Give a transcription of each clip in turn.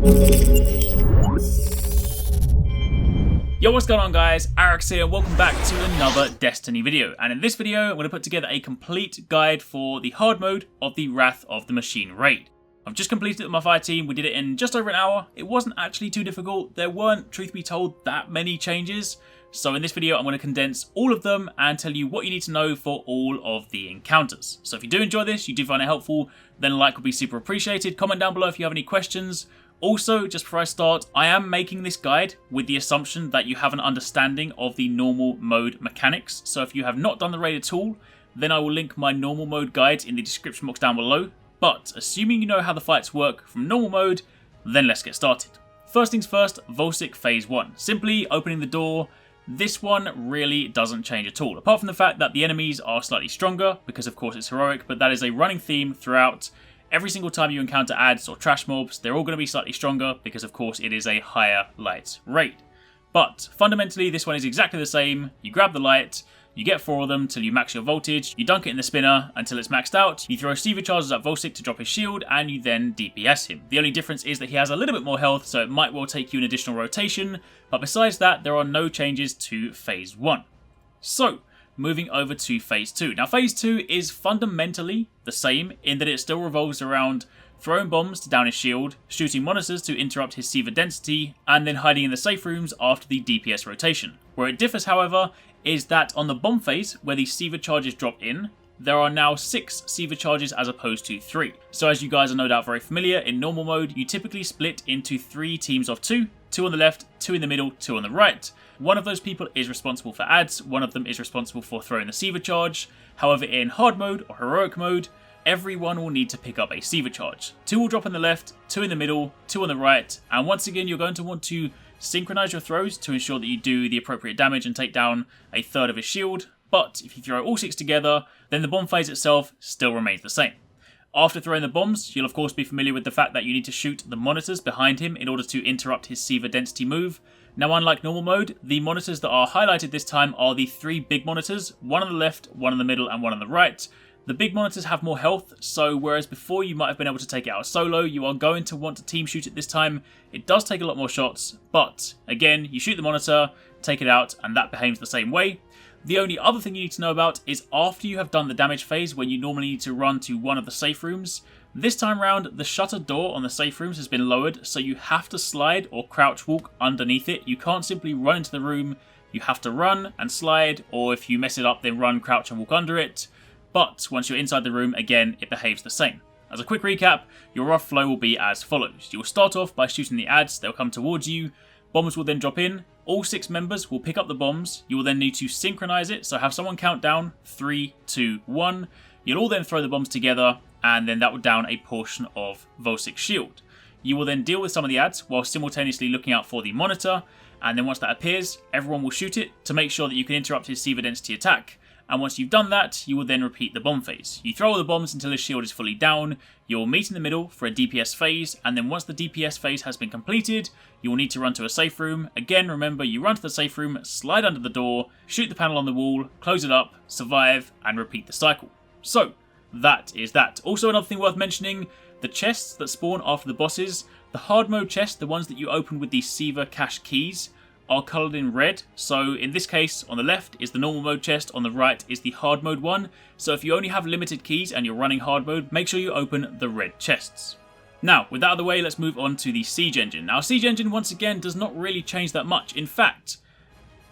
Yo, what's going on guys, AUREX here and welcome back to another Destiny video. And in this video, I'm going to put together a complete guide for the hard mode of the Wrath of the Machine raid. I've just completed it with my fire team, we did it in just over an hour. It wasn't actually too difficult, there weren't, truth be told, that many changes. So in this video, I'm going to condense all of them and tell you what you need to know for all of the encounters. So if you do enjoy this, you do find it helpful, then a like would be super appreciated. Comment down below if you have any questions. Also, just before I start, I am making this guide with the assumption that you have an understanding of the normal mode mechanics. So if you have not done the raid at all, then I will link my normal mode guide in the description box down below. But assuming you know how the fights work from normal mode, then let's get started. First things first, Vosik Phase 1. Simply opening the door. This one really doesn't change at all, apart from the fact that the enemies are slightly stronger, because of course it's heroic, but that is a running theme throughout. Every single time you encounter ads or trash mobs, they're all going to be slightly stronger because of course it is a higher light raid. But fundamentally this one is exactly the same. You grab the light, you get 4 of them till you max your voltage, you dunk it in the spinner until it's maxed out, you throw Seaver charges at Vosik to drop his shield, and you then DPS him. The only difference is that he has a little bit more health, so it might well take you an additional rotation, but besides that there are no changes to Phase 1. So, moving over to Phase 2. Now Phase 2 is fundamentally the same in that it still revolves around throwing bombs to down his shield, shooting monitors to interrupt his Seaver density, and then hiding in the safe rooms after the DPS rotation. Where it differs, however, is that on the bomb phase, where the Seaver charges drop in, there are now 6 Seaver charges as opposed to 3. So as you guys are no doubt very familiar, in normal mode, you typically split into 3 teams of 2, 2 on the left, 2 in the middle, 2 on the right. One of those people is responsible for ads, one of them is responsible for throwing the Seaver charge. However, in hard mode or heroic mode, everyone will need to pick up a Seaver charge. 2 will drop in the left, 2 in the middle, 2 on the right, and once again you're going to want to synchronize your throws to ensure that you do the appropriate damage and take down a third of his shield, but if you throw all 6 together, then the bomb phase itself still remains the same. After throwing the bombs, you'll of course be familiar with the fact that you need to shoot the monitors behind him in order to interrupt his Seaver density move. Now unlike normal mode, the monitors that are highlighted this time are the 3 big monitors, one on the left, one in the middle and one on the right. The big monitors have more health, so whereas before you might have been able to take it out solo, you are going to want to team shoot it this time. It does take a lot more shots, but again, you shoot the monitor, take it out, and that behaves the same way. The only other thing you need to know about is after you have done the damage phase when you normally need to run to one of the safe rooms, this time round the shutter door on the safe rooms has been lowered, so you have to slide or crouch walk underneath it. You can't simply run into the room, you have to run and slide, or if you mess it up then run, crouch and walk under it. But once you're inside the room, again, it behaves the same. As a quick recap, your rough flow will be as follows. You will start off by shooting the ads, they'll come towards you, bombs will then drop in, all 6 members will pick up the bombs, you will then need to synchronize it, so have someone count down 3, 2, 1, you'll all then throw the bombs together, and then that will down a portion of Vosik's shield. You will then deal with some of the ads while simultaneously looking out for the monitor, and then once that appears, everyone will shoot it to make sure that you can interrupt his Seaver density attack. And once you've done that, you will then repeat the bomb phase. You throw all the bombs until his shield is fully down, you'll meet in the middle for a DPS phase, and then once the DPS phase has been completed, you will need to run to a safe room. Again, remember, you run to the safe room, slide under the door, shoot the panel on the wall, close it up, survive, and repeat the cycle. So, that is that. Also, another thing worth mentioning, the chests that spawn after the bosses, the hard mode chests, the ones that you open with the Seaver cache keys, are coloured in red. So in this case, on the left is the normal mode chest, on the right is the hard mode one. So if you only have limited keys and you're running hard mode, make sure you open the red chests. Now, with that out of the way, let's move on to the Siege Engine. Now, Siege Engine, once again, does not really change that much. In fact,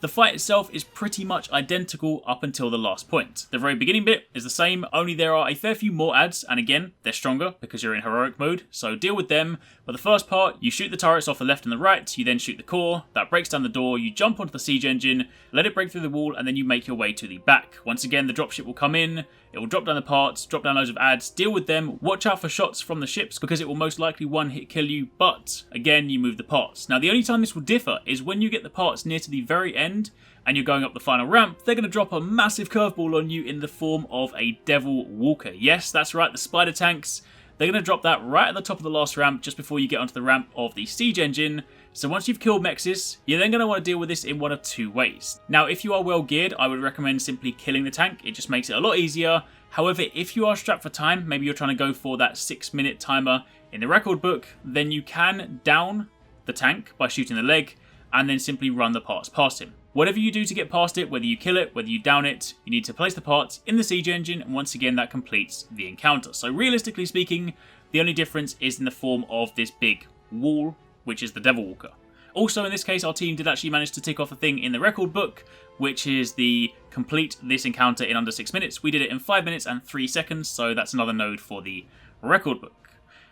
the fight itself is pretty much identical up until the last point. The very beginning bit is the same, only there are a fair few more ads, and again, they're stronger because you're in heroic mode, so deal with them. But the first part, you shoot the turrets off the left and the right, you then shoot the core, that breaks down the door, you jump onto the Siege Engine, let it break through the wall, and then you make your way to the back. Once again, the dropship will come in, it will drop down the parts, drop down loads of ads, deal with them, watch out for shots from the ships because it will most likely one-hit kill you, but again, you move the parts. Now, the only time this will differ is when you get the parts near to the very end and you're going up the final ramp, they're going to drop a massive curveball on you in the form of a Devil Walker. Yes, that's right, the spider tanks. They're going to drop that right at the top of the last ramp just before you get onto the ramp of the Siege Engine. So once you've killed Mexis, you're then going to want to deal with this in one of 2 ways. Now, if you are well geared, I would recommend simply killing the tank. It just makes it a lot easier. However, if you are strapped for time, maybe you're trying to go for that 6-minute timer in the record book, then you can down the tank by shooting the leg and then simply run the parts past him. Whatever you do to get past it, whether you kill it, whether you down it, you need to place the parts in the siege engine, and once again that completes the encounter. So realistically speaking, the only difference is in the form of this big wall, which is the Devil Walker. Also in this case, our team did actually manage to tick off a thing in the record book, which is the complete this encounter in under 6 minutes. We did it in 5 minutes and 3 seconds, so that's another node for the record book.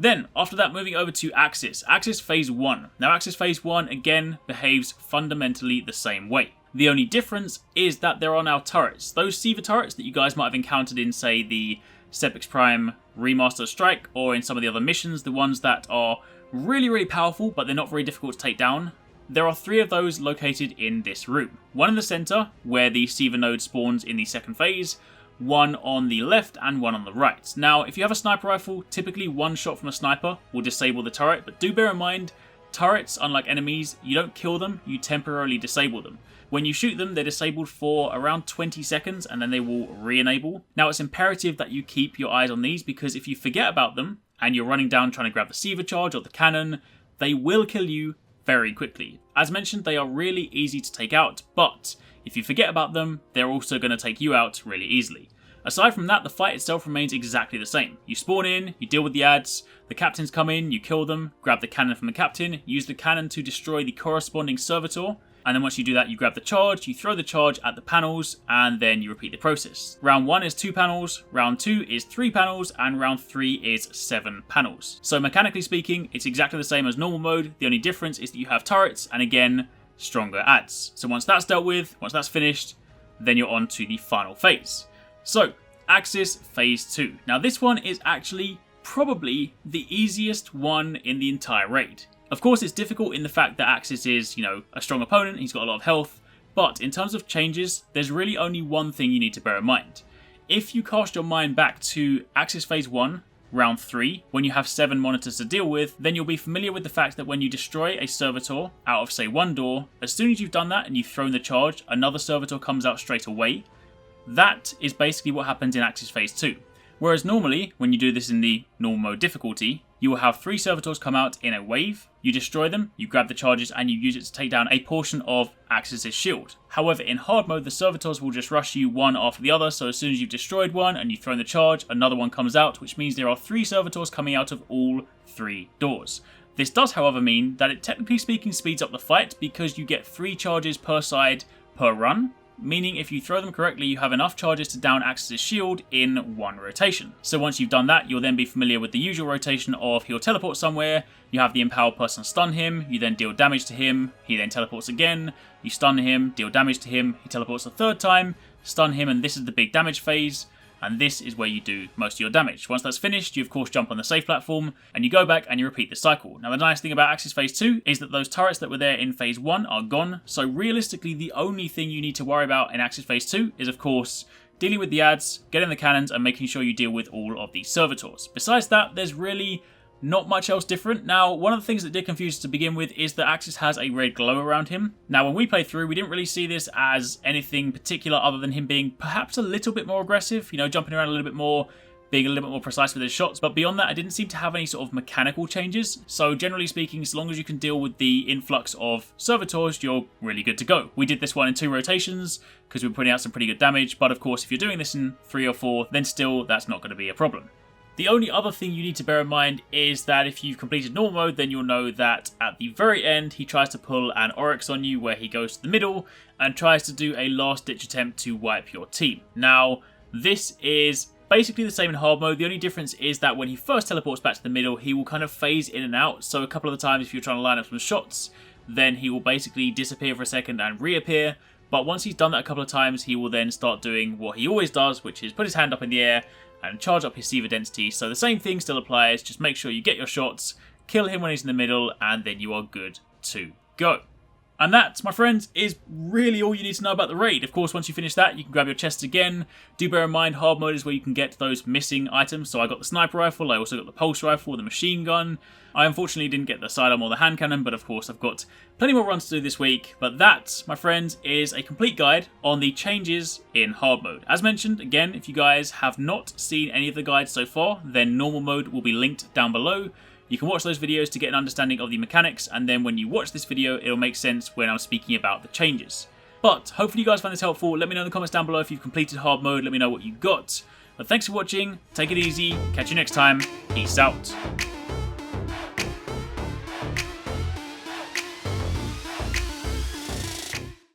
Then, after that, moving over to Aksis Phase 1. Now, Aksis Phase 1, again, behaves fundamentally the same way. The only difference is that there are now turrets. Those Siva turrets that you guys might have encountered in, say, the Sepix Prime Remaster Strike, or in some of the other missions, the ones that are really, really powerful, but they're not very difficult to take down. There are 3 of those located in this room. One in the center, where the Siva node spawns in the second phase, one on the left and one on the right. Now, if you have a sniper rifle, typically one shot from a sniper will disable the turret, but do bear in mind, turrets, unlike enemies, you don't kill them, you temporarily disable them. When you shoot them, they're disabled for around 20 seconds and then they will re-enable. Now, it's imperative that you keep your eyes on these because if you forget about them and you're running down trying to grab the Siva charge or the cannon, they will kill you very quickly. As mentioned, they are really easy to take out, but if you forget about them, they're also going to take you out really easily. Aside from that, the fight itself remains exactly the same. You spawn in, you deal with the ads, the captains come in, you kill them, grab the cannon from the captain, use the cannon to destroy the corresponding servitor, and then once you do that, you grab the charge, you throw the charge at the panels, and then you repeat the process. Round 1 is 2 panels, round 2 is 3 panels, and round 3 is 7 panels. So mechanically speaking, it's exactly the same as normal mode. The only difference is that you have turrets, and again, stronger ads. So once that's dealt with, once that's finished, then you're on to the final phase. So, Aksis Phase 2. Now this one is actually probably the easiest one in the entire raid. Of course, it's difficult in the fact that Aksis is, a strong opponent, he's got a lot of health, but in terms of changes, there's really only one thing you need to bear in mind. If you cast your mind back to Aksis Phase 1, Round 3, when you have 7 monitors to deal with, then you'll be familiar with the fact that when you destroy a servitor out of, say, one door, as soon as you've done that and you've thrown the charge, another servitor comes out straight away. That is basically what happens in Aksis Phase 2. Whereas normally, when you do this in the normal mode difficulty, you will have 3 servitors come out in a wave, you destroy them, you grab the charges and you use it to take down a portion of Aksis's shield. However, in hard mode, the servitors will just rush you one after the other, so as soon as you've destroyed one and you've thrown the charge, another one comes out, which means there are 3 servitors coming out of all 3 doors. This does, however, mean that it technically speaking speeds up the fight because you get 3 charges per side per run, meaning if you throw them correctly, you have enough charges to down Aksis's shield in one rotation. So once you've done that, you'll then be familiar with the usual rotation of he'll teleport somewhere, you have the empowered person stun him, you then deal damage to him, he then teleports again, you stun him, deal damage to him, he teleports a 3rd time, stun him, and this is the big damage phase. And this is where you do most of your damage. Once that's finished, you of course jump on the safe platform, and you go back and you repeat the cycle. Now the nice thing about Aksis Phase 2 is that those turrets that were there in Phase 1 are gone, so realistically the only thing you need to worry about in Aksis Phase 2 is of course dealing with the ads, getting the cannons, and making sure you deal with all of the servitors. Besides that, there's really not much else different. Now, one of the things that did confuse us to begin with is that Aksis has a red glow around him. Now, when we played through, we didn't really see this as anything particular other than him being perhaps a little bit more aggressive, jumping around a little bit more, being a little bit more precise with his shots. But beyond that, I didn't seem to have any sort of mechanical changes. So generally speaking, so long as you can deal with the influx of servitors, you're really good to go. We did this one in 2 rotations because we were putting out some pretty good damage. But of course, if you're doing this in 3 or 4, then still that's not going to be a problem. The only other thing you need to bear in mind is that if you've completed normal mode, then you'll know that at the very end, he tries to pull an Oryx on you where he goes to the middle and tries to do a last-ditch attempt to wipe your team. Now, this is basically the same in hard mode. The only difference is that when he first teleports back to the middle, he will kind of phase in and out. So a couple of the times if you're trying to line up some shots, then he will basically disappear for a second and reappear. But once he's done that a couple of times, he will then start doing what he always does, which is put his hand up in the air and charge up his Siva density. So the same thing still applies, just make sure you get your shots, kill him when he's in the middle, and then you are good to go. And that, my friends, is really all you need to know about the raid. Of course, once you finish that, you can grab your chests again. Do bear in mind, hard mode is where you can get those missing items. So I got the sniper rifle, I also got the pulse rifle, the machine gun. I unfortunately didn't get the sidearm or the hand cannon, but of course I've got plenty more runs to do this week. But that, my friends, is a complete guide on the changes in hard mode. As mentioned, again, if you guys have not seen any of the guides so far, then normal mode will be linked down below. You can watch those videos to get an understanding of the mechanics, and then when you watch this video, it'll make sense when I'm speaking about the changes. But hopefully you guys find this helpful. Let me know in the comments down below if you've completed hard mode. Let me know what you got. But thanks for watching. Take it easy. Catch you next time. Peace out.